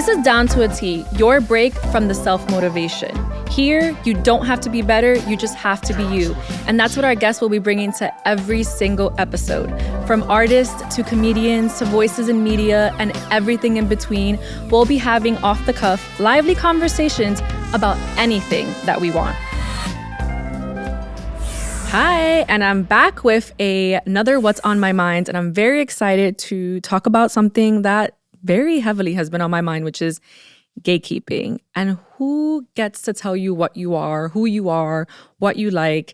This is Down to a T, your break from the self-motivation. Here, you don't have to be better, you just have to be you. And that's what our guests will be bringing to every single episode. From artists to comedians to voices in media and everything in between, we'll be having off-the-cuff, lively conversations about anything that we want. Hi, and I'm back with another What's on My Mind, and I'm very excited to talk about something that very heavily has been on my mind, which is gatekeeping and who gets to tell you what you are, who you are, what you like.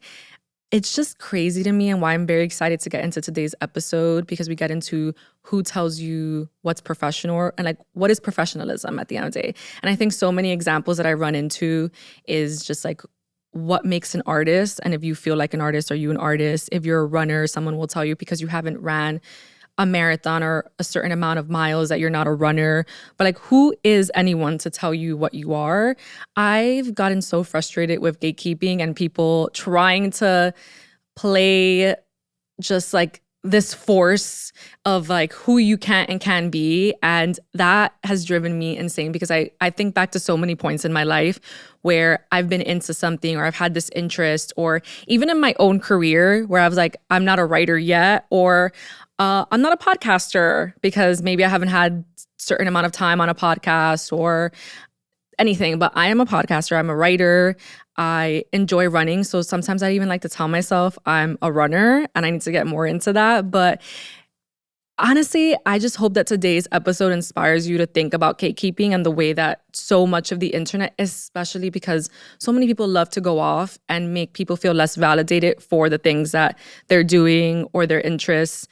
It's just crazy to me, and why I'm very excited to get into today's episode, because we get into who tells you what's professional and like what is professionalism at the end of the day. And I think so many examples that I run into is just like what makes an artist. And if you feel like an artist, are you an artist? If you're a runner, someone will tell you because you haven't ran a marathon or a certain amount of miles that you're not a runner. But like, who is anyone to tell you what you are? I've gotten so frustrated with gatekeeping and people trying to play just like this force of like who you can and can be. And that has driven me insane, because I think back to so many points in my life where I've been into something or I've had this interest, or even in my own career where I was like, I'm not a writer yet, or I'm not a podcaster because maybe I haven't had a certain amount of time on a podcast or anything, but I am a podcaster, I'm a writer, I enjoy running. So sometimes I even like to tell myself I'm a runner and I need to get more into that. But honestly, I just hope that today's episode inspires you to think about gatekeeping and the way that so much of the internet, especially because so many people love to go off and make people feel less validated for the things that they're doing or their interests.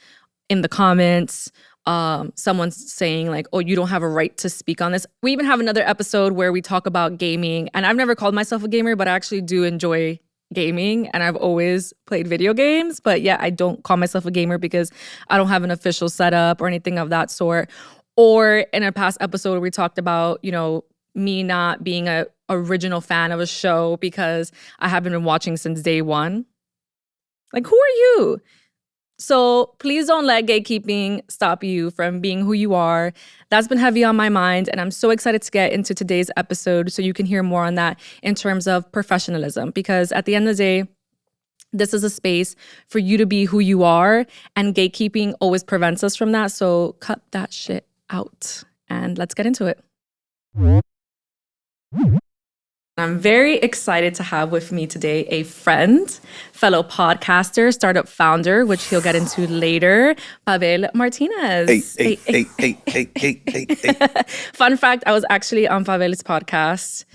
In the comments, someone's saying like, oh, you don't have a right to speak on this. We even have another episode where we talk about gaming. And I've never called myself a gamer, but I actually do enjoy gaming. And I've always played video games. But yeah, I don't call myself a gamer because I don't have an official setup or anything of that sort. Or in a past episode, we talked about, you know, me not being a original fan of a show because I haven't been watching since day one. Like, who are you? So please don't let gatekeeping stop you from being who you are. That's been heavy on my mind, and I'm so excited to get into today's episode so you can hear more on that in terms of professionalism. Because at the end of the day, this is a space for you to be who you are, and gatekeeping always prevents us from that. So cut that shit out, and let's get into it. I'm very excited to have with me today a friend, fellow podcaster, startup founder, which he'll get into later, Pabel Martinez. Hey. Fun fact, I was actually on Pabel's podcast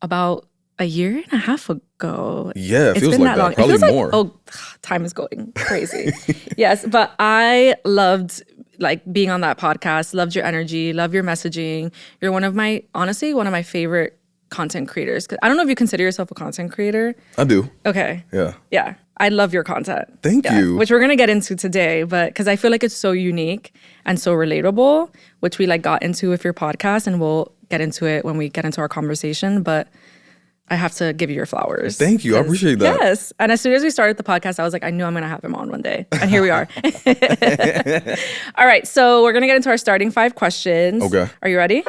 about a year and a half ago. Yeah, it feels like that. Probably more. Oh, time is going crazy. Yes, but I loved like being on that podcast, loved your energy, love your messaging. You're honestly, one of my favorite content creators. I don't know if you consider yourself a content creator. I do. Okay. Yeah. Yeah. I love your content. Thank you. Which we're going to get into today, but because I feel like it's so unique and so relatable, which we like got into with your podcast, and we'll get into it when we get into our conversation. But I have to give you your flowers. Thank you. I appreciate that. Yes. And as soon as we started the podcast, I was like, I knew I'm going to have him on one day. And here we are. All right. So we're going to get into our starting 5 questions. Okay. Are you ready?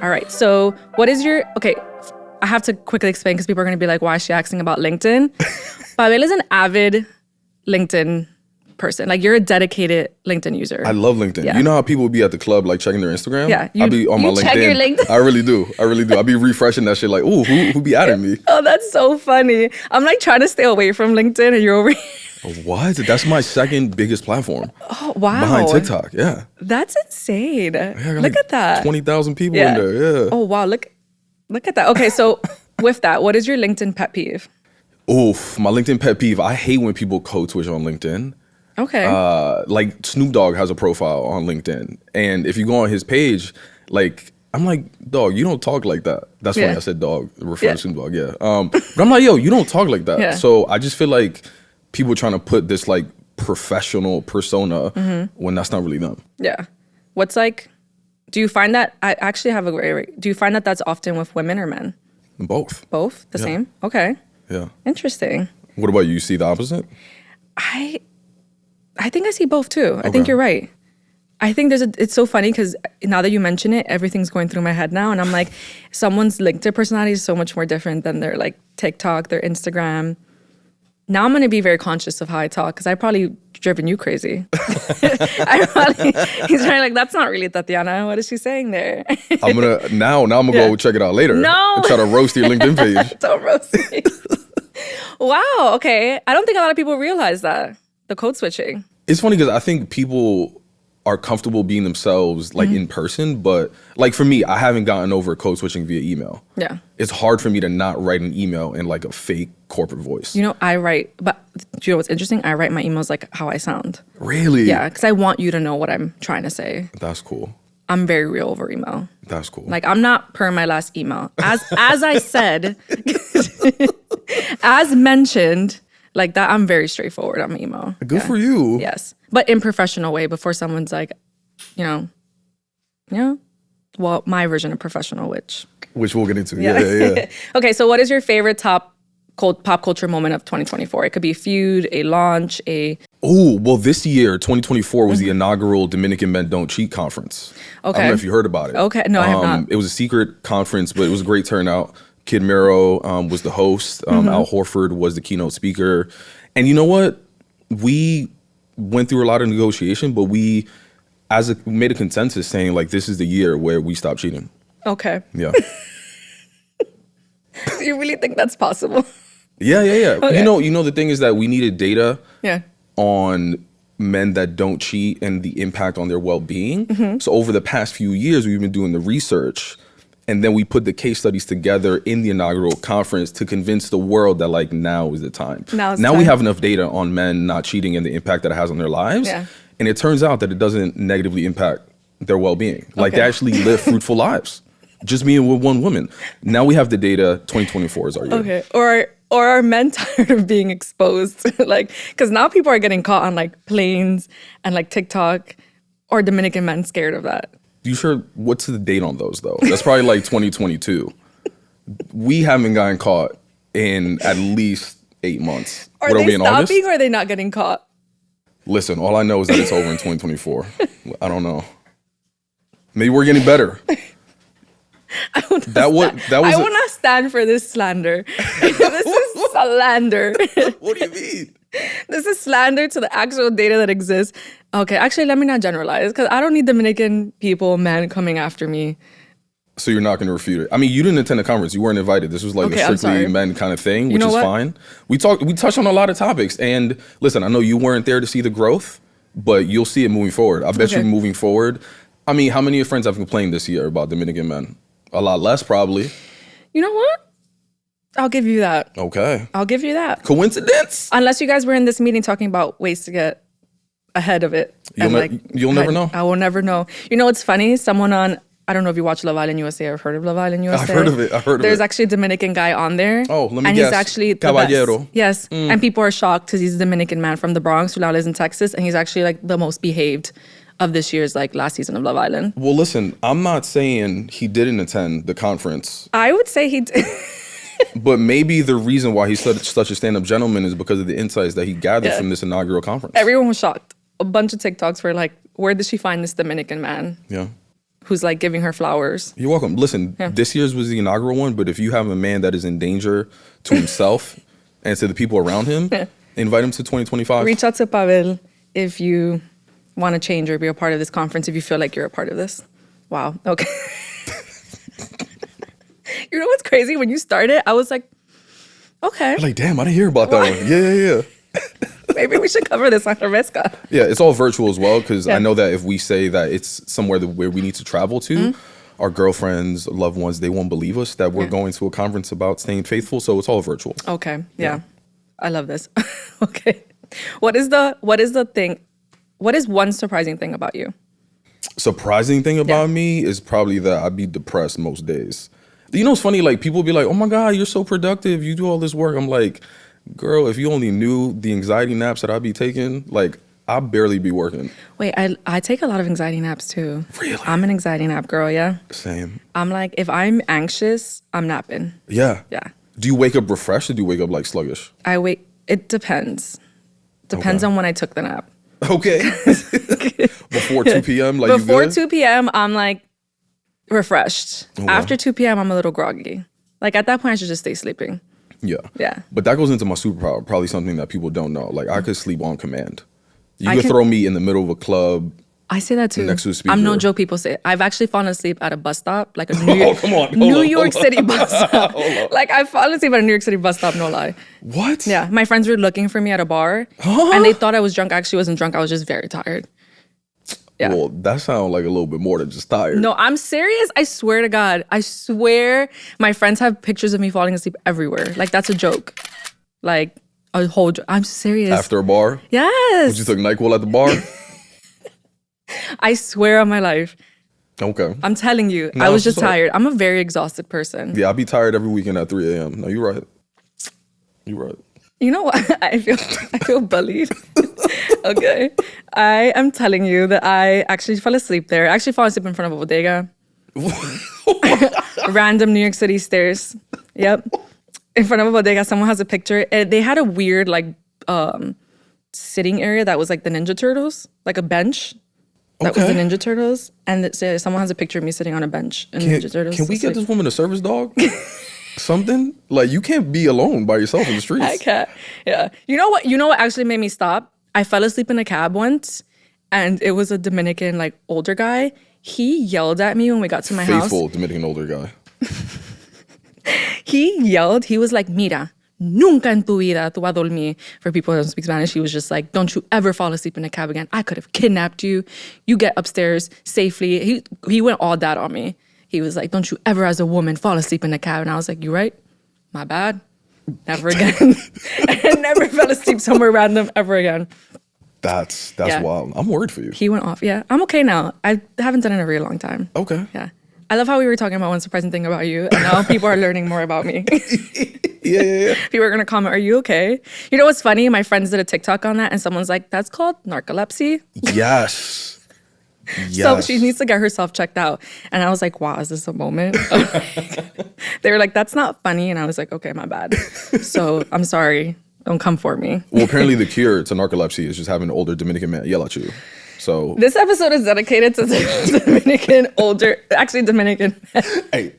All right. So what is your... Okay. I have to quickly explain because people are going to be like, why is she asking about LinkedIn? Pabel is an avid LinkedIn person. Like, you're a dedicated LinkedIn user. I love LinkedIn. Yeah. You know how people be at the club, like, checking their Instagram? Yeah. I'll be on my LinkedIn. Check your LinkedIn? I really do. I'll be refreshing that shit like, ooh, who be adding me? Oh, that's so funny. I'm like trying to stay away from LinkedIn and you're over here. What? That's my second biggest platform. Oh, wow. Behind TikTok, yeah. That's insane. Yeah, look at that. 20,000 people in there, yeah. Oh, wow. Look at that. Okay, so with that, what is your LinkedIn pet peeve? Oof, my LinkedIn pet peeve. I hate when people code switch on LinkedIn. Okay. Like Snoop Dogg has a profile on LinkedIn. And if you go on his page, like, I'm like, dog, you don't talk like that. That's funny I said dog, referring to Snoop Dogg, yeah. But I'm like, yo, you don't talk like that. Yeah. So I just feel like people trying to put this like professional persona when that's not really them. Yeah. What's like, do you find that, I actually have a great, do you find that that's often with women or men? Both. Both? The same? Okay. Yeah. Interesting. What about you? You see the opposite? I think I see both too. I think you're right. I think it's so funny because now that you mention it, everything's going through my head now. And I'm like, someone's LinkedIn personality is so much more different than their like TikTok, their Instagram. Now I'm going to be very conscious of how I talk because I probably driven you crazy. He's probably like, that's not really Thatiana. What is she saying there? I'm going to, now I'm going to go check it out later. No. And try to roast your LinkedIn page. Don't roast me. Wow. Okay. I don't think a lot of people realize that. The code switching. It's funny because I think people are comfortable being themselves like in person, but like for me, I haven't gotten over code switching via email. Yeah. It's hard for me to not write an email in like a fake corporate voice. You know, I write, but do you know what's interesting? I write my emails like how I sound. Really? Yeah, because I want you to know what I'm trying to say. That's cool. I'm very real over email. That's cool. Like I'm not per my last email. As I said, as mentioned, like that, I'm very straightforward on my email. Good for you. Yes. But in professional way before someone's like, well, my version of professional, which we'll get into. Yeah. Okay, so what is your favorite top pop culture moment of 2024? It could be a feud, a launch, Oh, well, this year, 2024, was the inaugural Dominican Men Don't Cheat conference. Okay. I don't know if you heard about it. Okay, no, I have not. It was a secret conference, but it was a great turnout. Kid Mero was the host. Al Horford was the keynote speaker. And you know what? We went through a lot of negotiation, but we made a consensus saying like this is the year where we stop cheating. Okay. Yeah. Do you really think that's possible? Yeah. Okay. You know the thing is that we needed data on men that don't cheat and the impact on their well-being. So over the past few years, we've been doing the research. And then we put the case studies together in the inaugural conference to convince the world that like now is the time. Now we have enough data on men not cheating and the impact that it has on their lives. Yeah. And it turns out that it doesn't negatively impact their well-being. Like they actually live fruitful lives. Just being with one woman. Now we have the data. 2024 is our year. Okay. Or are men tired of being exposed? Like, because now people are getting caught on like planes and like TikTok, or Dominican men scared of that. You sure? What's the date on those though? That's probably like 2022. We haven't gotten caught in at least 8 months. Are they stopping or are they not getting caught? Listen, all I know is that it's over in 2024. I don't know. Maybe we're getting better. I will not stand for this slander. This is slander. What do you mean? This is slander to the actual data that exists. Okay, actually, let me not generalize because I don't need Dominican men coming after me. So you're not going to refute it? I mean, you didn't attend the conference. You weren't invited. This was like a strictly men kind of thing, which is fine. We touched on a lot of topics. And listen, I know you weren't there to see the growth, but you'll see it moving forward. I bet you moving forward. I mean, how many of your friends have complained this year about Dominican men? A lot less, probably. You know what? I'll give you that. Okay. I'll give you that. Coincidence? Unless you guys were in this meeting talking about ways to get ahead of it. You'll never know. I will never know. You know what's funny? Someone on, I don't know if you watch Love Island USA or heard of Love Island USA. I've heard of it. There's actually a Dominican guy on there. Oh, let me guess. And he's actually the Caballero. best. Yes. And people are shocked because he's a Dominican man from the Bronx who now lives in Texas. And he's actually like the most behaved of this year's like last season of Love Island. Well, listen, I'm not saying he didn't attend the conference. I would say he did. But maybe the reason why he's such a stand-up gentleman is because of the insights that he gathered from this inaugural conference. Everyone was shocked. A bunch of TikToks were like, where did she find this Dominican man? Yeah. Who's like giving her flowers. You're welcome. Listen, this year's was the inaugural one, but if you have a man that is in danger to himself and to the people around him, invite him to 2025. Reach out to Pabel if you want to change or be a part of this conference, if you feel like you're a part of this. Wow. Okay. You know what's crazy? When you started, I was like, okay. Like, damn, I didn't hear about that one. Yeah. Maybe we should cover this on Remezcla. Yeah, it's all virtual as well, because I know that if we say that it's somewhere where we need to travel to, our girlfriends, loved ones, they won't believe us that we're going to a conference about staying faithful. So it's all virtual. Okay. Yeah. I love this. Okay. What is one surprising thing about you? Surprising thing about me is probably that I'd be depressed most days. You know, it's funny, like people be like, oh my God, you're so productive. You do all this work. I'm like, girl, if you only knew the anxiety naps that I'd be taking, like I'd barely be working. Wait, I take a lot of anxiety naps too. Really? I'm an anxiety nap girl, yeah. Same. I'm like, if I'm anxious, I'm napping. Yeah. Yeah. Do you wake up refreshed or do you wake up like sluggish? It depends. Depends on when I took the nap. Okay. Before 2 p.m., like Before you good? 2 p.m., I'm like refreshed. Okay. After 2 p.m., I'm a little groggy. Like at that point, I should just stay sleeping. Yeah. Yeah. But that goes into my superpower, probably something that people don't know. Like I could sleep on command. You I could can- throw me in the middle of a club. I say that too. Next to a speaker. I'm no joke. People say it. I've actually fallen asleep at a bus stop, like a New York, come on. New York City bus stop. Hold on. Like I've fallen asleep at a New York City bus stop. No lie. What? Yeah, my friends were looking for me at a bar, and they thought I was drunk. I actually wasn't drunk. I was just very tired. Yeah. Well, that sounds like a little bit more than just tired. No, I'm serious. I swear to God. I swear my friends have pictures of me falling asleep everywhere. Like that's a joke. Like a whole I'm serious. After a bar? Yes. You took NyQuil at the bar? I swear on my life. Okay. I'm telling you. No, I was just sorry. tired. I'm a very exhausted person. Yeah, I'll be tired every weekend at 3 a.m. No, you're right. You're right. You know what? I feel bullied. Okay. I am telling you that I actually fell asleep there. I actually fell asleep in front of a bodega. Random New York City stairs. Yep. In front of a bodega, someone has a picture. They had a weird sitting area that was like the Ninja Turtles, like a bench. That was the Ninja Turtles. And it said someone has a picture of me sitting on a bench in Ninja Turtles. Can we get this woman a service dog? Something? Like you can't be alone by yourself in the streets. I can't. Yeah. You know what actually made me stop? I fell asleep in a cab once and it was a Dominican, like older guy. He yelled at me when we got to my house. Faithful Dominican older guy. He yelled. He was like, "Mira, nunca en tu vida tu vas a dormir." For people who don't speak Spanish, he was just like, "Don't you ever fall asleep in a cab again. I could have kidnapped you. You get upstairs safely." He went all that on me. He was like, "Don't you ever as a woman fall asleep in a cab." And I was like, "You right? My bad. Never again." I never fell asleep somewhere random ever again. That's Yeah. wild. I'm worried for you. He went off. Yeah, I'm okay now. I haven't done it in a really long time. Okay. Yeah. I love how we were talking about one surprising thing about you, and now people are learning more about me. Yeah. People are gonna comment, "Are you okay?" You know what's funny? My friends did a TikTok on that, and someone's like, "That's called narcolepsy." Yes. So she needs to get herself checked out. And I was like, "Wow, is this a moment?" They were like, "That's not funny," and I was like, "Okay, my bad." So I'm sorry. Don't come for me. Well, apparently the cure to narcolepsy is just having an older Dominican man yell at you. So This episode is dedicated to the Dominican Dominican. hey.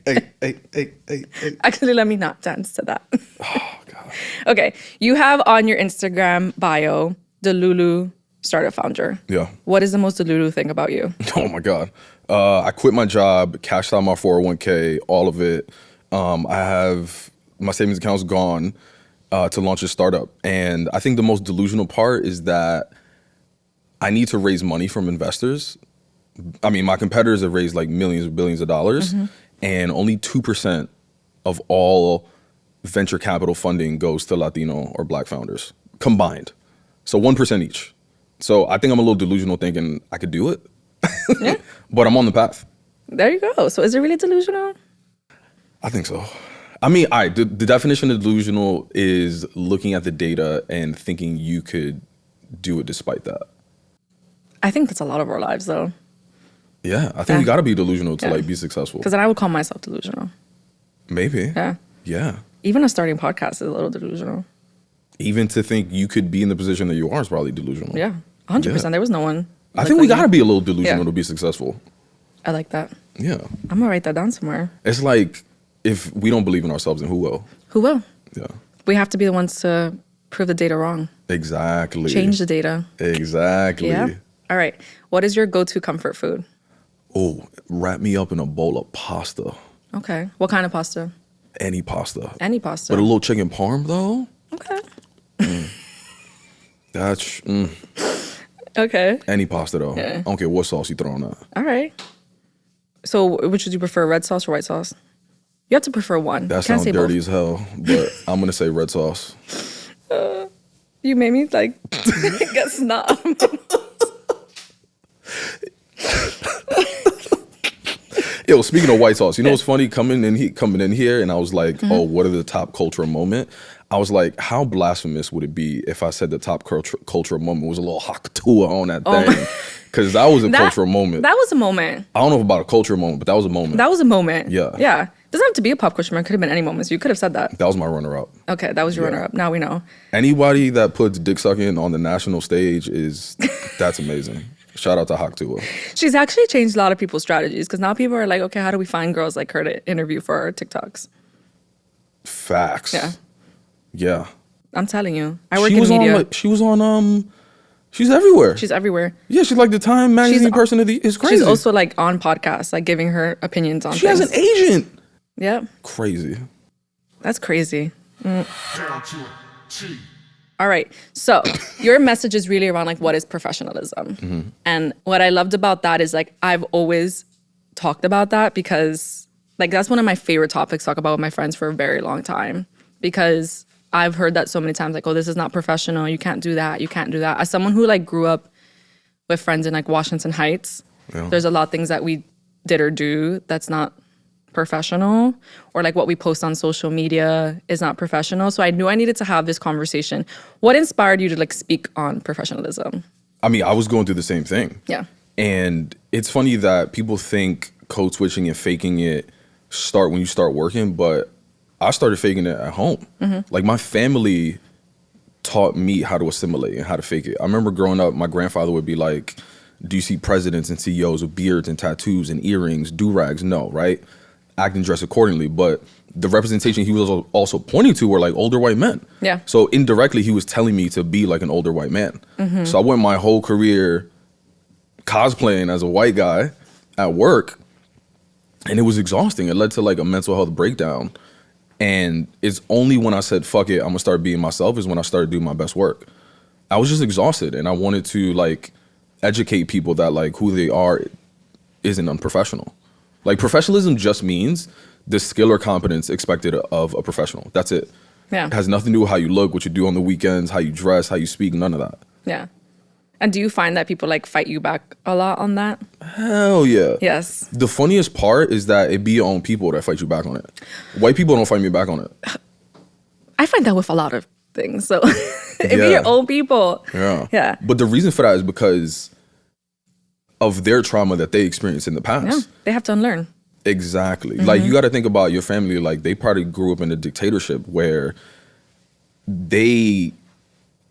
Actually, let me not dance to that. Oh God. Okay, you have on your Instagram bio, Delulu startup founder. Yeah. What is the most Delulu thing about you? Oh my God. I quit my job, cashed out my 401k, all of it. I have my savings account's gone to launch a startup. And I think the most delusional part is that I need to raise money from investors. I mean, my competitors have raised like millions or billions of dollars, and only 2% of all venture capital funding goes to Latino or Black founders combined. So 1% each. So I think I'm a little delusional thinking I could do it, Yeah. but I'm on the path. There you go. So is it really delusional? I think so. I mean, the definition of delusional is looking at the data and thinking you could do it despite that. I think that's a lot of our lives, though. Yeah, I think you got to be delusional to like be successful. Because then I would call myself delusional. Maybe. Yeah. Yeah. Even a starting podcast is a little delusional. Even to think you could be in the position that you are is probably delusional. Yeah. 100%. Yeah. There was no one. I think we got to be a little Yeah. delusional to be successful. I like that. Yeah. I'm going to write that down somewhere. It's like if we don't believe in ourselves, then who will? Who will? Yeah. We have to be the ones to prove the data wrong. Exactly. Change the data. Exactly. Yeah. All right. What is your go-to comfort food? Oh, wrap me up in a bowl of pasta. Okay. What kind of pasta? Any pasta. Any pasta. But a little chicken parm though. Okay. That's Okay. any pasta though. Yeah. I don't care what sauce you throw on that. All right. So which would you prefer, red sauce or white sauce? You have to prefer one. That Can't sounds say dirty both. as hell, but I'm gonna say red sauce. You made me like get snob. Yo, speaking of white sauce, you know what's funny? Coming in here, and I was like, oh, what are the top cultural moment? I was like, how blasphemous would it be if I said the top cultural moment was a little hakatua on that thing? Because that was a cultural moment. That was a moment. I don't know about a cultural moment, but that was a moment. That was a moment. Yeah. Yeah. Doesn't have to be a pop question. It could have been any moments. You could have said that. That was my runner-up. Okay, that was your runner-up. Now we know. Anybody that puts dick sucking on the national stage that's amazing. Shout out to Haktua. She's actually changed a lot of people's strategies because now people are like, okay, how do we find girls like her to interview for our TikToks? Facts. Yeah. I'm telling you. I work in media. She's everywhere. She's everywhere. Yeah, she's like the Time magazine person of the. It's crazy. She's also like on podcasts, like giving her opinions on things. She has an agent. Yeah. Crazy. That's crazy. All right. So your message is really around like what is professionalism. And what I loved about that is like I've always talked about that because like that's one of my favorite topics to talk about with my friends for a very long time because I've heard that so many times, like, oh, this is not professional. You can't do that. You can't do that. As someone who like grew up with friends in like Washington Heights, there's a lot of things that we did or do that's not professional, or like what we post on social media is not professional. So I knew I needed to have this conversation. What inspired you to like speak on professionalism? I mean, I was going through the same thing. Yeah. And it's funny that people think code switching and faking it start when you start working, but I started faking it at home. Like my family taught me how to assimilate and how to fake it. I remember growing up, my grandfather would be like, do you see presidents and CEOs with beards and tattoos and earrings, do-rags? No, right? Act and dress accordingly. But the representation he was also pointing to were like older white men. Yeah. So indirectly, he was telling me to be like an older white man. So I went my whole career cosplaying as a white guy at work, and it was exhausting. It led to like a mental health breakdown. And it's only when I said, fuck it, I'm gonna start being myself is when I started doing my best work. I was just exhausted and I wanted to like educate people that like who they are isn't unprofessional. Like professionalism just means the skill or competence expected of a professional. That's it. Yeah. It has nothing to do with how you look, what you do on the weekends, how you dress, how you speak, none of that. Yeah. And do you find that people like fight you back a lot on that? Hell yeah. Yes. The funniest part is that it be your own people that fight you back on it. White people don't fight me back on it. I find that with a lot of things. So it be your own people. Yeah. Yeah. But the reason for that is because of their trauma that they experienced in the past. Yeah. They have to unlearn. Exactly. Like you got to think about your family. Like they probably grew up in a dictatorship where they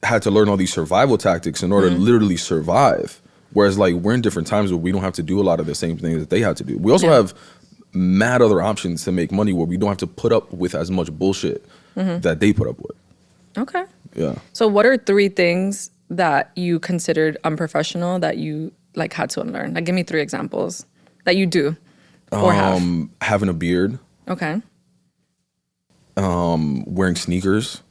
had to learn all these survival tactics in order to literally survive. Whereas like we're in different times where we don't have to do a lot of the same things that they had to do. We also have mad other options to make money where we don't have to put up with as much bullshit that they put up with. Okay. Yeah. So what are 3 things that you considered unprofessional that you like had to unlearn? Like give me 3 examples that you do or have. Having a beard. Okay. Wearing sneakers.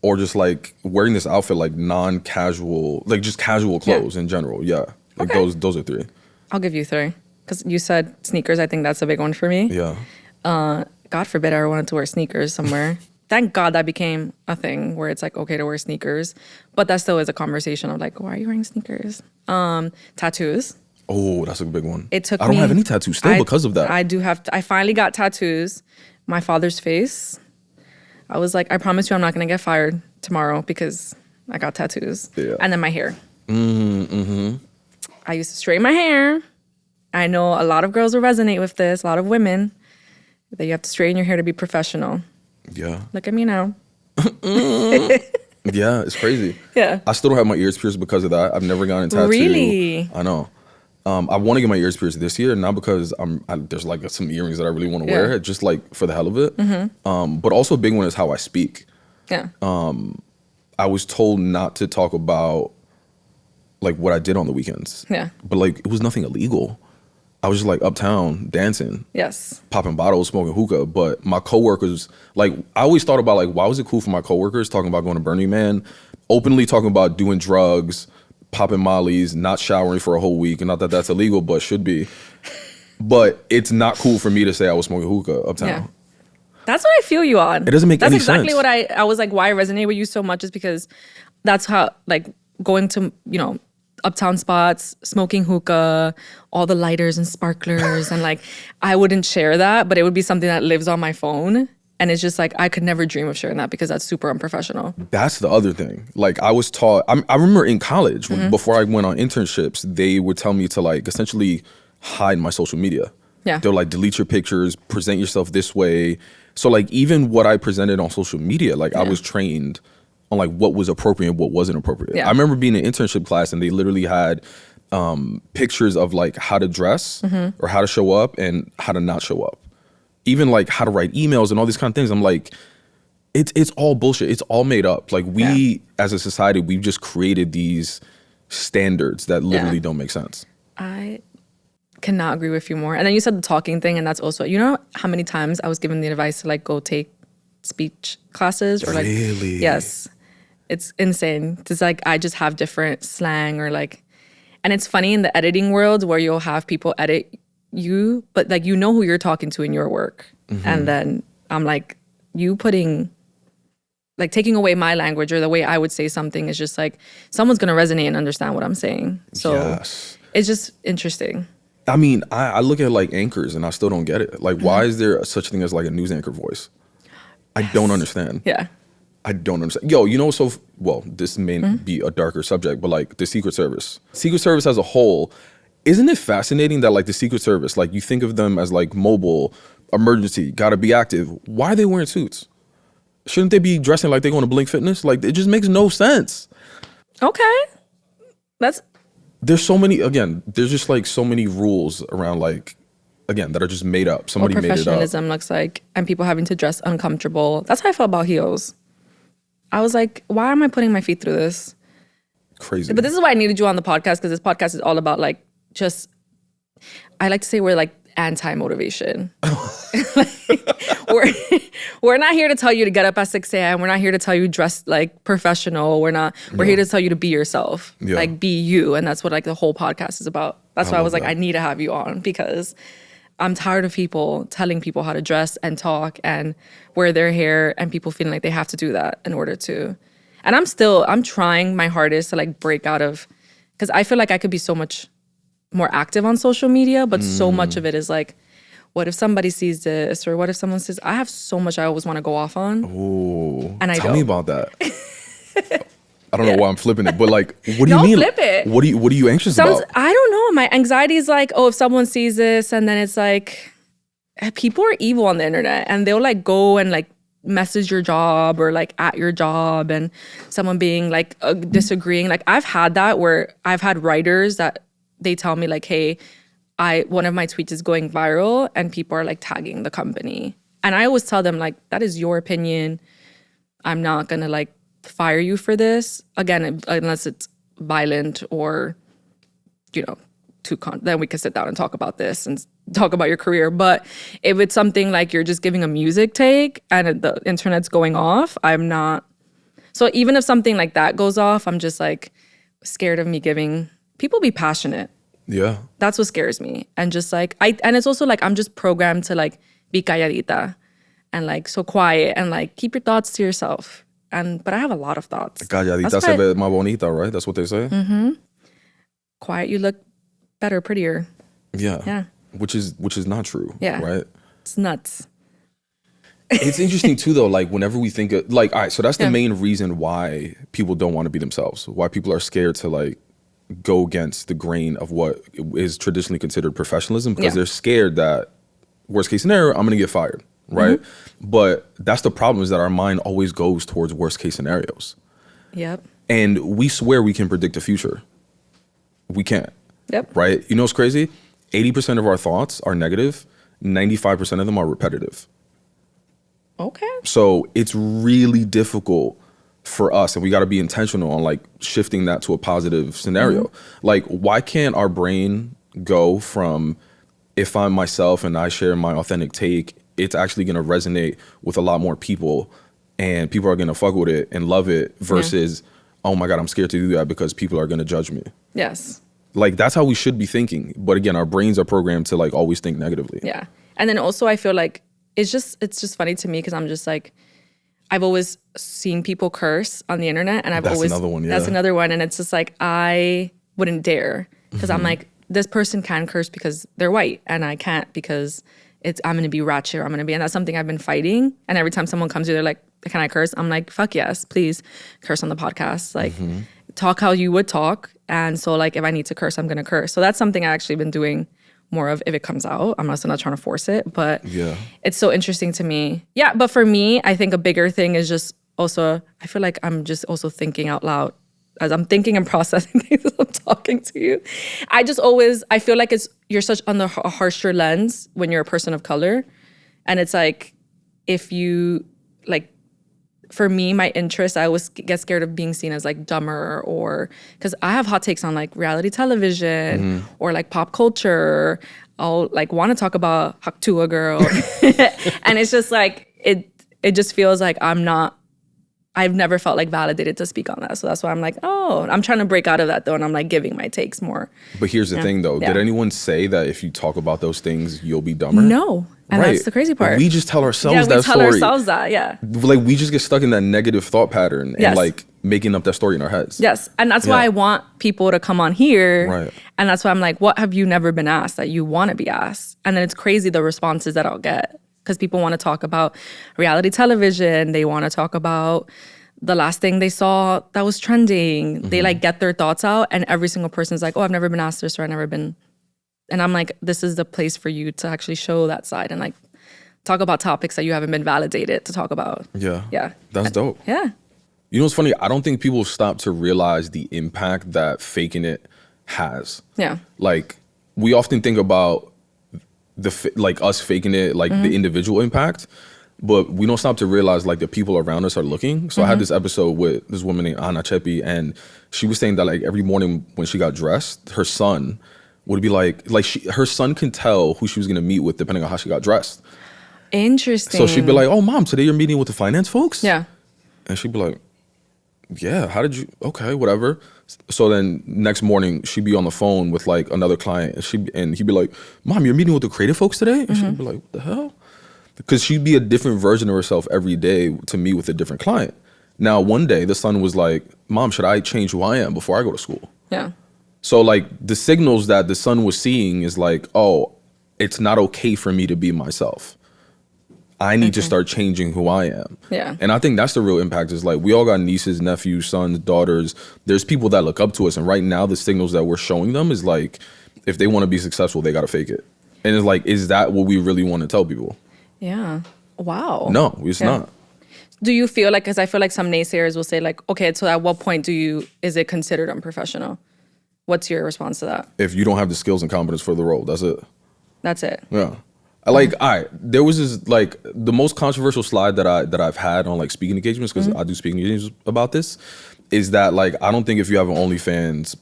Or just like wearing this outfit like non-casual, like just casual clothes in general. Yeah. Like those are 3. I'll give you 3. Because you said sneakers. I think that's a big one for me. Yeah. God forbid I ever wanted to wear sneakers somewhere. Thank God that became a thing where it's like okay to wear sneakers. But that still is a conversation of like, why are you wearing sneakers? Tattoos. Oh, that's a big one. It took I don't have any tattoos still because of that. I do have, I finally got tattoos. My father's face. I was like, I promise you I'm not going to get fired tomorrow because I got tattoos. Yeah. And then my hair. I used to straighten my hair. I know a lot of girls will resonate with this, a lot of women, that you have to straighten your hair to be professional. Yeah. Look at me now. Yeah, it's crazy. Yeah. I still don't have my ears pierced because of that. I've never gotten a tattoo. Really? I know. I want to get my ears pierced this year, not because there's like some earrings that I really want to wear, just like for the hell of it. But also a big one is how I speak. Yeah. I was told not to talk about like what I did on the weekends. Yeah. But like it was nothing illegal. I was just like uptown dancing. Yes. Popping bottles, smoking hookah. But my coworkers, like I always thought about like why was it cool for my coworkers talking about going to Burning Man, openly talking about doing drugs, popping mollies, not showering for a whole week. And not that that's illegal, but should be. But it's not cool for me to say I was smoking hookah uptown. Yeah. That's what I feel you on. It doesn't make any sense. That's exactly what I was like, why I resonate with you so much is because that's how, like, going to, you know, uptown spots, smoking hookah, all the lighters and sparklers. And like, I wouldn't share that, but it would be something that lives on my phone. And it's just like, I could never dream of sharing that because that's super unprofessional. That's the other thing. Like I was taught, I remember in college, before I went on internships, they would tell me to like essentially hide my social media. Yeah. They'll like delete your pictures, present yourself this way. So like even what I presented on social media, like I was trained on like what was appropriate and what wasn't appropriate. Yeah. I remember being in an internship class and they literally had pictures of like how to dress or how to show up and how to not show up. Even like how to write emails and all these kind of things. I'm like, it's all bullshit. It's all made up. Like we as a society, we've just created these standards that literally don't make sense. I cannot agree with you more. And then you said the talking thing, and that's also, you know how many times I was given the advice to like go take speech classes or like, really? Yes, it's insane. It's like I just have different slang or like, and it's funny in the editing world where you'll have people edit you, but like you know who you're talking to in your work, and then I'm like, you putting like taking away my language or the way I would say something is just like someone's gonna resonate and understand what I'm saying. So it's just interesting. I mean, I look at like anchors and I still don't get it. Like, why is there such a thing as like a news anchor voice? I don't understand. Yeah. I don't understand. Yo, you know, so, well, this may be a darker subject, but like the Secret Service. Secret Service as a whole, isn't it fascinating that like the Secret Service, like you think of them as like mobile, emergency, gotta be active. Why are they wearing suits? Shouldn't they be dressing like they're going to Blink Fitness? Like, it just makes no sense. Okay. There's so many, again, there's just like so many rules around like, again, that are just made up. Somebody made it up. Professionalism looks like, and people having to dress uncomfortable. That's how I felt about heels. I was like, why am I putting my feet through this? Crazy. But this is why I needed you on the podcast, because this podcast is all about like just, I like to say we're like anti-motivation. We're not here to tell you to get up at 6 a.m. We're not here to tell you dress like professional. We're here to tell you to be yourself. Yeah. Like be you. And that's what like the whole podcast is about. That's why I was like, that. I need to have you on, because I'm tired of people telling people how to dress and talk and wear their hair, and people feeling like they have to do that in order to. And I'm trying my hardest to like break out of, because I feel like I could be so much more active on social media, but so much of it is like, what if somebody sees this, or what if someone says, I have so much I always want to go off on. Ooh, and tell me about that. I don't know why I'm flipping it, but like, what do you mean? Flip it. What are you anxious about? I don't know. My anxiety is like, oh, if someone sees this, and then it's like, people are evil on the internet, and they'll like go and like message your job or like at your job, and someone being like disagreeing. Like I've had that where I've had writers that they tell me like, hey, one of my tweets is going viral and people are like tagging the company. And I always tell them like, that is your opinion. I'm not gonna like fire you for this. Again, unless it's violent or, you know, then we can sit down and talk about this and talk about your career. But if it's something like you're just giving a music take and the internet's going off, I'm not. So even if something like that goes off, I'm just like scared of me giving. People be passionate. Yeah. That's what scares me. And just like, and it's also like, I'm just programmed to like be calladita and like so quiet and like keep your thoughts to yourself. But I have a lot of thoughts. Calladita se ve más bonita, right? That's what they say? Mm-hmm. Quiet, you look better, prettier. Yeah. Yeah. Which is not true. Yeah. Right? It's nuts. It's interesting too, though, like whenever we think of, like, all right, so that's the main reason why people don't want to be themselves. Why people are scared to like go against the grain of what is traditionally considered professionalism, because they're scared that worst case scenario, I'm going to get fired, right? But that's the problem, is that our mind always goes towards worst case scenarios. Yep. And we swear we can predict the future. We can't. Yep. Right? You know what's crazy? 80% of our thoughts are negative. 95% of them are repetitive. Okay. So it's really difficult for us, and we got to be intentional on like shifting that to a positive scenario. Like, why can't our brain go from, if I'm myself and I share my authentic take, it's actually going to resonate with a lot more people, and people are going to fuck with it and love it, versus, oh my God, I'm scared to do that because people are going to judge me. Yes. Like, that's how we should be thinking. But again, our brains are programmed to like always think negatively. Yeah. And then also I feel like it's just funny to me, because I'm just like, I've always seen people curse on the internet, and That's another one. That's another one. And it's just like, I wouldn't dare, because I'm like, this person can curse because they're white, and I can't because I'm going to be ratchet, or I'm going to be, and that's something I've been fighting. And every time someone comes to, they're like, can I curse? I'm like, fuck yes, please curse on the podcast. Like, talk how you would talk. And so like, if I need to curse, I'm going to curse. So that's something I actually been doing more of if it comes out. I'm also not trying to force it, but Yeah. it's so interesting to me. Yeah, but for me, I think a bigger thing is just also, I feel like I'm just also thinking out loud as I'm thinking and processing things as I'm talking to you. I feel like you're such on a harsher lens when you're a person of color. And it's like, if you, like, for me, my interest, I always get scared of being seen as like dumber, or because I have hot takes on like reality television or like pop culture. I'll like want to talk about Haktua Girl. And it's just like, it just feels like I've never felt like validated to speak on that. So that's why I'm like, I'm trying to break out of that though. And I'm like giving my takes more. But here's the thing though. Yeah. Did anyone say that if you talk about those things, you'll be dumber? No. And that's the crazy part. We just tell ourselves that story. story. We tell ourselves that, yeah. Like we just get stuck in that negative thought pattern and like making up that story in our heads. Yes. And that's why I want people to come on here. Right. And that's why I'm like, what have you never been asked that you want to be asked? And then it's crazy the responses that I'll get. Because people want to talk about reality television. They want to talk about the last thing they saw that was trending. They like get their thoughts out, and every single person's like, I've never been asked this, or I've never been. And I'm like, this is the place for you to actually show that side and like talk about topics that you haven't been validated to talk about. Yeah. Yeah. That's dope. Yeah. You know what's funny? I don't think people stop to realize the impact that faking it has. Yeah. Like we often think about like us faking it, like the individual impact. But we don't stop to realize like the people around us are looking. So I had this episode with this woman named Ana Chepi, and she was saying that like every morning when she got dressed, her son would be her son can tell who she was gonna meet with depending on how she got dressed. Interesting. So she'd be like, "Oh, mom, today you're meeting with the finance folks?" Yeah. And she'd be like, "Yeah, how did you? Okay, whatever." So then next morning she'd be on the phone with like another client, and he'd be like, "Mom, you're meeting with the creative folks today?" And she'd be like, "What the hell?" Because she'd be a different version of herself every day to meet with a different client. Now, one day the son was like, "Mom, should I change who I am before I go to school?" Yeah. So like the signals that the son was seeing is like, oh, it's not okay for me to be myself. I need to start changing who I am. Yeah. And I think that's the real impact is like, we all got nieces, nephews, sons, daughters. There's people that look up to us. And right now the signals that we're showing them is like, if they want to be successful, they got to fake it. And it's like, is that what we really want to tell people? Yeah. Wow. No, it's not. Do you feel like, because I feel like some naysayers will say like, okay, so at what point is it considered unprofessional? What's your response to that? If you don't have the skills and competence for the role, that's it. That's it. Yeah. Like, all right, there was this, like, the most controversial slide that I've had on, like, speaking engagements, because I do speaking engagements about this, is that, like, I don't think if you have an OnlyFans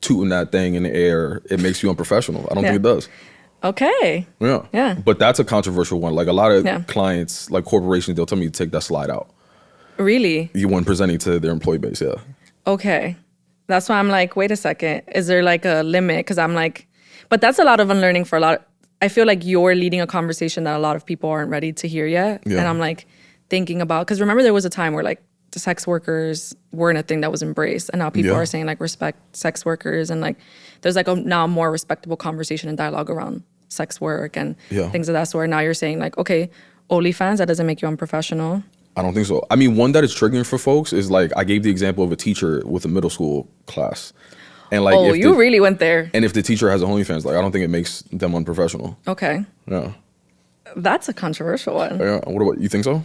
tooting that thing in the air, it makes you unprofessional. I don't think it does. Okay. Yeah. Yeah. But that's a controversial one. Like, a lot of clients, like corporations, they'll tell me to take that slide out. Really? You when presenting to their employee base, yeah. Okay. That's why I'm like, wait a second. Is there, like, a limit? Because I'm like, but that's a lot of unlearning for a lot. I feel like you're leading a conversation that a lot of people aren't ready to hear yet. Yeah. And I'm like thinking about, because remember there was a time where like the sex workers weren't a thing that was embraced. And now people are saying like respect sex workers. And like there's like now more respectable conversation and dialogue around sex work and things of that sort. Now you're saying like, okay, OnlyFans, that doesn't make you unprofessional. I don't think so. I mean, one that is triggering for folks is like, I gave the example of a teacher with a middle school class. And like, you really went there. And if the teacher has a OnlyFans, like I don't think it makes them unprofessional. Okay. Yeah. That's a controversial one. Yeah. What about you? Think so?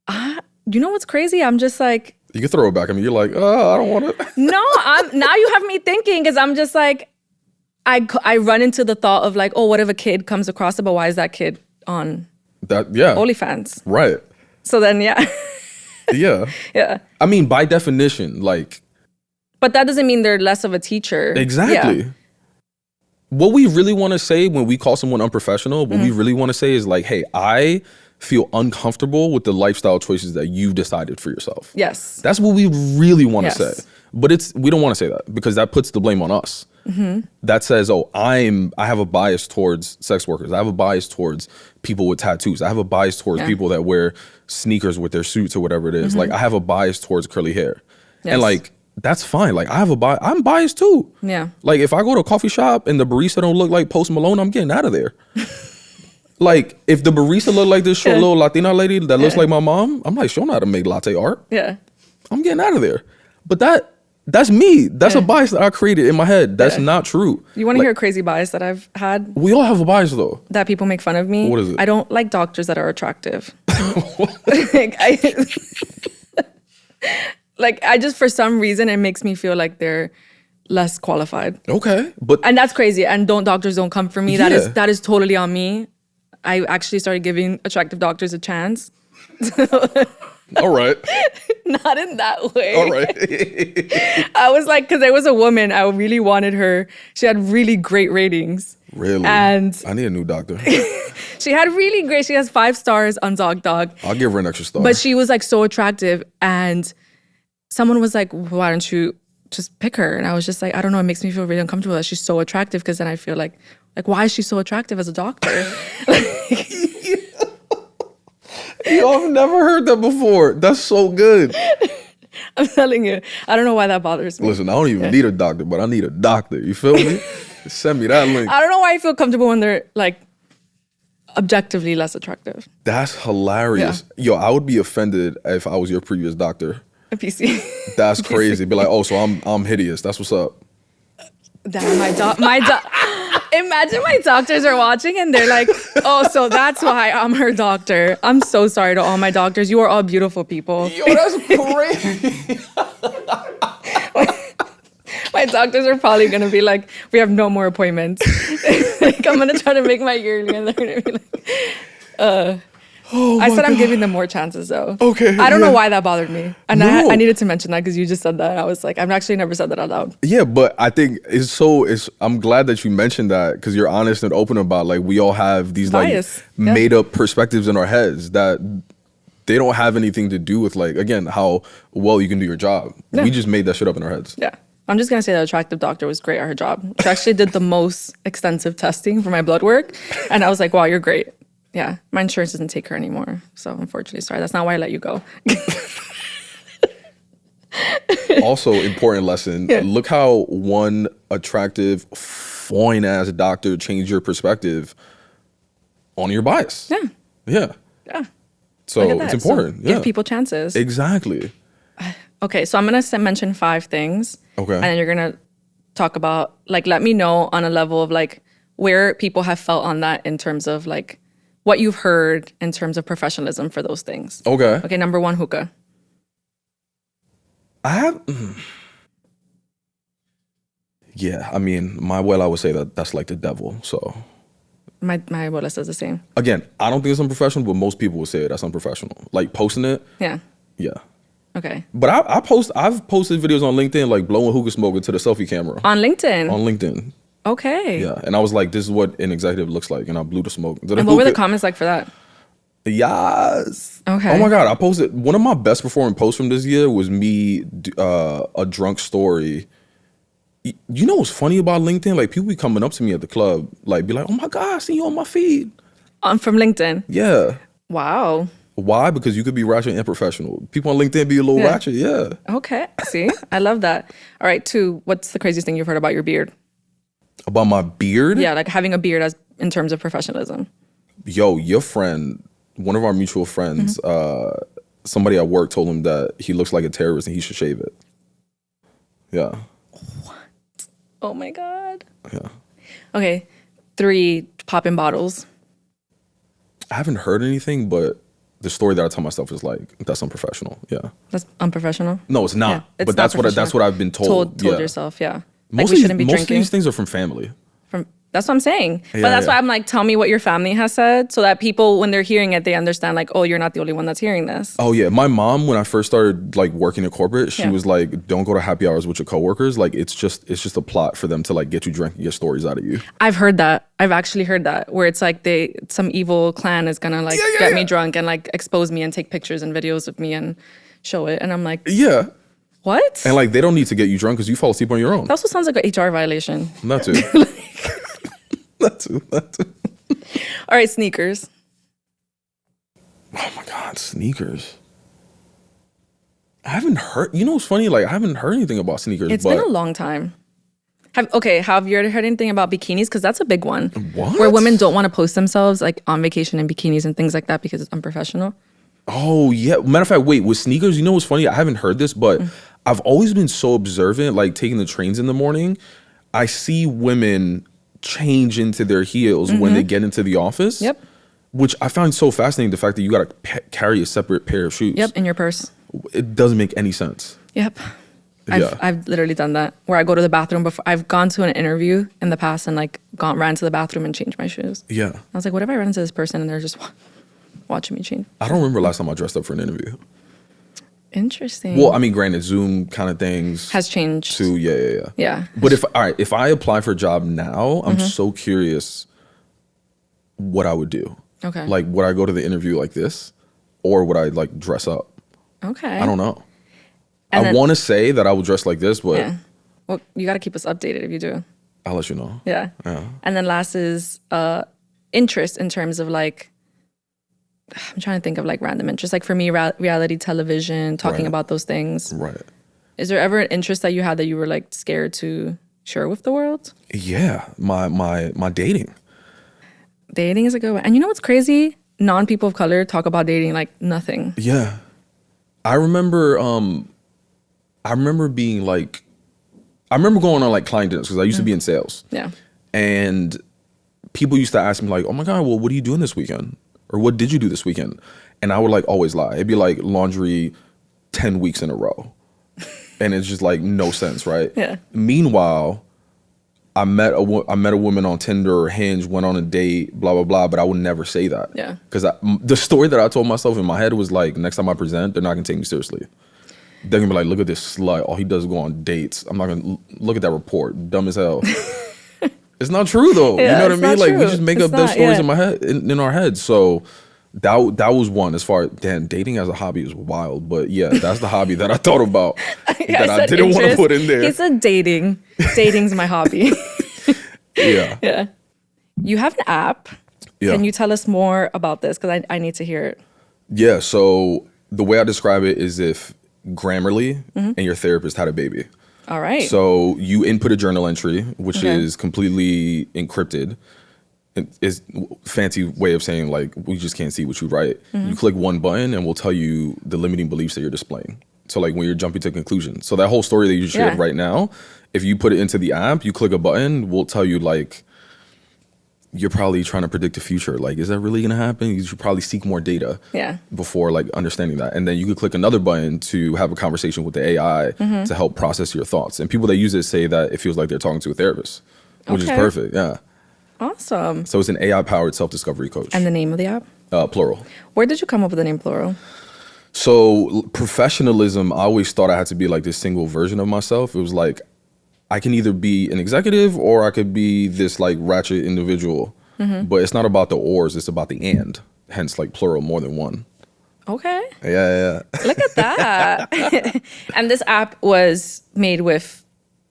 You know what's crazy? I'm just like, you can throw it back at me. You're like, oh, I don't want it. No, now you have me thinking because I'm just like, I run into the thought of like, oh, what if a kid comes across it? But why is that kid on OnlyFans? Right. So then, yeah. Yeah. I mean, by definition, like. But that doesn't mean they're less of a teacher. Exactly. Yeah. What we really want to say when we call someone unprofessional, what we really want to say is like, hey, I feel uncomfortable with the lifestyle choices that you've decided for yourself. Yes. That's what we really want to say. But we don't want to say that because that puts the blame on us. That says, oh, I have a bias towards sex workers. I have a bias towards people with tattoos. I have a bias towards people that wear sneakers with their suits or whatever it is. Like I have a bias towards curly hair. Yes. And like, that's fine. Like I'm biased too. Yeah. Like if I go to a coffee shop and the barista don't look like Post Malone, I'm getting out of there. Like if the barista look like this short little Latina lady that looks like my mom, I'm like, she don't know how to make latte art. Yeah. I'm getting out of there. But That's me. That's a bias that I created in my head. That's not true. You want to hear a crazy bias that I've had? We all have a bias though. That people make fun of me? What is it? I don't like doctors that are attractive. I just, for some reason, it makes me feel like they're less qualified. Okay. And that's crazy. And doctors don't come for me. Yeah. That is totally on me. I actually started giving attractive doctors a chance. All right. Not in that way. All right. I was like, because there was a woman, I really wanted her. She had really great ratings. Really? And I need a new doctor. She has 5 stars on ZocDoc. I'll give her an extra star. But she was like so attractive. And someone was like, why don't you just pick her? And I was just like, I don't know. It makes me feel really uncomfortable that she's so attractive. Because then I feel like, why is she so attractive as a doctor? Yo, I've never heard that before. That's so good. I'm telling you. I don't know why that bothers me. Listen, I don't even need a doctor, but I need a doctor. You feel me? Send me that link. I don't know why I feel comfortable when they're like objectively less attractive. That's hilarious. Yeah. Yo, I would be offended if I was your previous doctor. A PC. That's crazy. Be like, oh, so I'm hideous. That's what's up. Damn, imagine my doctors are watching and they're like, oh, so that's why I'm her doctor. I'm so sorry to all my doctors. You are all beautiful people. Yo, that's crazy. My doctors are probably going to be like, we have no more appointments. Like, I'm going to try to make my yearly and they're going to be like, I said I'm giving them more chances though. Okay. I don't know why that bothered me. And I needed to mention that because you just said that. I was like, I've actually never said that out loud. Yeah, but I think I'm glad that you mentioned that because you're honest and open about like we all have these bias. Like made up perspectives in our heads that they don't have anything to do with like, again, how well you can do your job. Yeah. We just made that shit up in our heads. Yeah. I'm just going to say the attractive doctor was great at her job. She actually did the most extensive testing for my blood work. And I was like, wow, you're great. Yeah, my insurance doesn't take her anymore. So unfortunately, sorry, that's not why I let you go. Also, important lesson. Yeah. Look how one attractive, fine-ass doctor changed your perspective on your bias. Yeah. Yeah. Yeah. So it's important. So give people chances. Exactly. Okay, so I'm going to mention 5 things. Okay. And then you're going to talk about, like, let me know on a level of, like, where people have felt on that in terms of, like, what you've heard in terms of professionalism for those things. Okay. Okay, number 1, hookah. Yeah, I mean, my abuela would say that's like the devil, so. My abuela says the same. Again, I don't think it's unprofessional, but most people would say that's unprofessional. Like posting it. Yeah. Yeah. Okay. But I've posted videos on LinkedIn like blowing hookah smoke into the selfie camera. On LinkedIn? On LinkedIn. Okay. Yeah, and I was like, this is what an executive looks like, and I blew the smoke. And what were the comments like for that? Yes. Okay. Oh my God, I posted, one of my best performing posts from this year was me, a drunk story. You know what's funny about LinkedIn? Like people be coming up to me at the club, like be like, oh my God, I see you on my feed. From LinkedIn? Yeah. Wow. Why? Because you could be ratchet and professional. People on LinkedIn be a little ratchet, yeah. Okay, see, I love that. All right, 2, what's the craziest thing you've heard about your beard? About my beard? Yeah, like having a beard as in terms of professionalism. Yo, your friend, one of our mutual friends, somebody at work told him that he looks like a terrorist and he should shave it. Yeah. What? Oh my God. Yeah. Okay, 3, popping bottles. I haven't heard anything, but the story that I tell myself is like, that's unprofessional. Yeah. That's unprofessional? No, it's not. Yeah, but that's what I've been told. Told yourself, yeah. Most of these things are from family. That's what I'm saying. Yeah, but that's why I'm like, tell me what your family has said so that people, when they're hearing it, they understand like, oh, you're not the only one that's hearing this. Oh yeah. My mom, when I first started like working in corporate, she was like, don't go to happy hours with your coworkers. Like it's just a plot for them to like get you drunk and get stories out of you. I've heard that. I've actually heard that where it's like some evil clan is gonna like get me drunk and like expose me and take pictures and videos of me and show it. And I'm like, yeah. What? And like they don't need to get you drunk because you fall asleep on your own. That also sounds like an HR violation. That too. That too. All right, sneakers. Oh my God, sneakers. I haven't heard, you know what's funny? Like I haven't heard anything about sneakers. It's been a long time. Have you ever heard anything about bikinis? Because that's a big one. What? Where women don't want to post themselves like on vacation in bikinis and things like that because it's unprofessional. Oh yeah. Matter of fact, wait, with sneakers, you know what's funny? I haven't heard this, but I've always been so observant, like taking the trains in the morning. I see women change into their heels when they get into the office. Yep. Which I find so fascinating, the fact that you got to carry a separate pair of shoes. Yep, in your purse. It doesn't make any sense. Yep. Yeah. I've literally done that, where I go to the bathroom before. I've gone to an interview in the past and like ran to the bathroom and changed my shoes. Yeah. I was like, what if I run into this person and they're just watching me change? I don't remember last time I dressed up for an interview. Interesting. Well, I mean, granted, Zoom kind of things has changed. Too, yeah. Yeah. But if I apply for a job now, I'm so curious what I would do. Okay. Like, would I go to the interview like this, or would I like dress up? Okay. I don't know. And I want to say that I will dress like this, but yeah. Well, you got to keep us updated if you do. I'll let you know. Yeah. Yeah. And then last is interest in terms of like, I'm trying to think of like random interests. Like for me, reality television, talking about those things. Right. Is there ever an interest that you had that you were like scared to share with the world? Yeah. My dating. Dating is a good one. And you know what's crazy? Non-people of color talk about dating like nothing. Yeah. I remember being like, I remember going on like client dinners because I used to be in sales. Yeah. And people used to ask me like, oh my God, well, what are you doing this weekend? Or what did you do this weekend? And I would like always lie. It'd be like laundry 10 weeks in a row. And it's just like no sense, right? Yeah. Meanwhile, I met a woman on Tinder or Hinge, went on a date, blah, blah, blah, but I would never say that. Yeah. Because the story that I told myself in my head was like, next time I present, they're not going to take me seriously. They're going to be like, look at this slut. All he does is go on dates. I'm not going to look at that report. Dumb as hell. It's not true though. Yeah, you know what I mean? Like true. we just make up those stories in my head, in our heads. So that was one. As far as dating as a hobby is wild, but yeah, that's the hobby that I thought about that I didn't want to put in there. He said dating. Dating's my hobby. Yeah. Yeah. You have an app. Yeah. Can you tell us more about this? Because I need to hear it. Yeah. So the way I describe it is if Grammarly and your therapist had a baby. All right. So you input a journal entry, which is completely encrypted. It's a fancy way of saying like, we just can't see what you write. You click one button and we'll tell you the limiting beliefs that you're displaying. So like when you're jumping to conclusions. So that whole story that you shared right now, if you put it into the app, you click a button, we'll tell you like, you're probably trying to predict the future. Like, is that really going to happen? You should probably seek more data before like understanding that. And then you could click another button to have a conversation with the AI to help process your thoughts. And people that use it say that it feels like they're talking to a therapist, which is perfect. Yeah. Awesome. So it's an AI-powered self-discovery coach. And the name of the app? Plural. Where did you come up with the name Plural? So professionalism, I always thought I had to be like this single version of myself. It was like, I can either be an executive or I could be this like ratchet individual. But it's not about the ors, it's about the and. Hence like plural, more than one. Okay. Yeah. Look at that. And this app was made with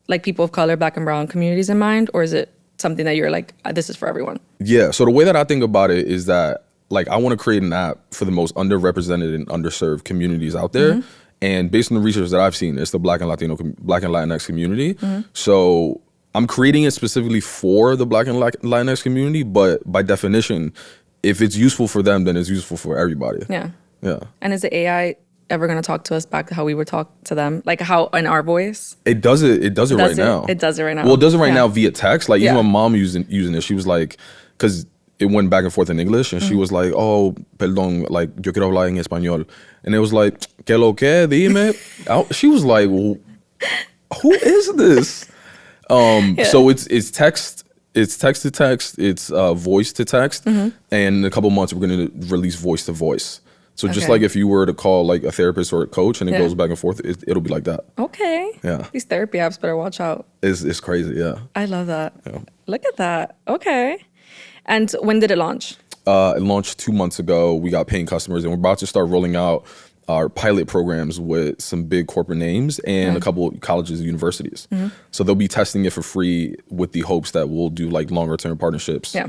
like people of color, black and brown communities in mind? Or is it something that you're like, this is for everyone? Yeah. So the way that I think about it is that like I want to create an app for the most underrepresented and underserved communities out there. And based on the research that I've seen, it's the Black and Latinx community. So I'm creating it specifically for the Black and Latinx community, but by definition, if it's useful for them, then it's useful for everybody. Yeah. Yeah. And is the AI ever going to talk to us back to how we would talk to them? Like how in our voice? It does it right now. It does it right now. Well, it does it right now via text. Like even my mom using it, she was like, because it went back and forth in English, and she was like, oh, perdón, like, yo quiero hablar en español. And it was like, ¿qué lo que? Dime. She was like, well, who is this? So it's text to text, it's voice to text, and in a couple months we're going to release voice to voice. So just like if you were to call like a therapist or a coach and it goes back and forth, it'll be like that. Okay. Yeah. These therapy apps better watch out. It's crazy, yeah. I love that. Yeah. Look at that. Okay. And when did it launch? It launched 2 months ago. We got paying customers, and we're about to start rolling out our pilot programs with some big corporate names and a couple of colleges and universities. So they'll be testing it for free with the hopes that we'll do like longer term partnerships. Yeah.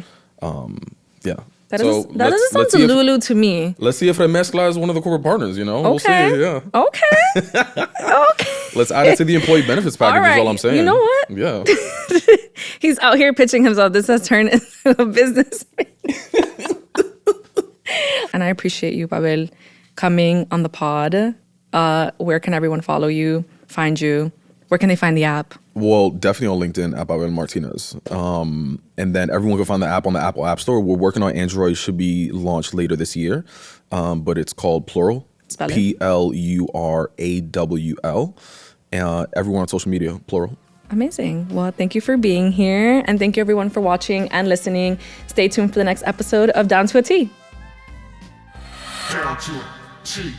That doesn't sound so Lulu to me. Let's see if Remezcla is one of the corporate partners, you know? Okay. We'll see, yeah. Okay. Okay. Let's add it to the employee benefits package is all I'm saying. You know what? Yeah. He's out here pitching himself. This has turned into a business. And I appreciate you, Pabel, coming on the pod. Where can everyone follow you? find you? Where can they find the app? Well, definitely on LinkedIn at Pabel Martinez. And then everyone can find the app on the Apple App Store. We're working on Android, should be launched later this year. But it's called Plural. Spell it. Plurawl. Everyone on social media, Plural. Amazing. Well, thank you for being here. And thank you everyone for watching and listening. Stay tuned for the next episode of Down to a T. Down to a T.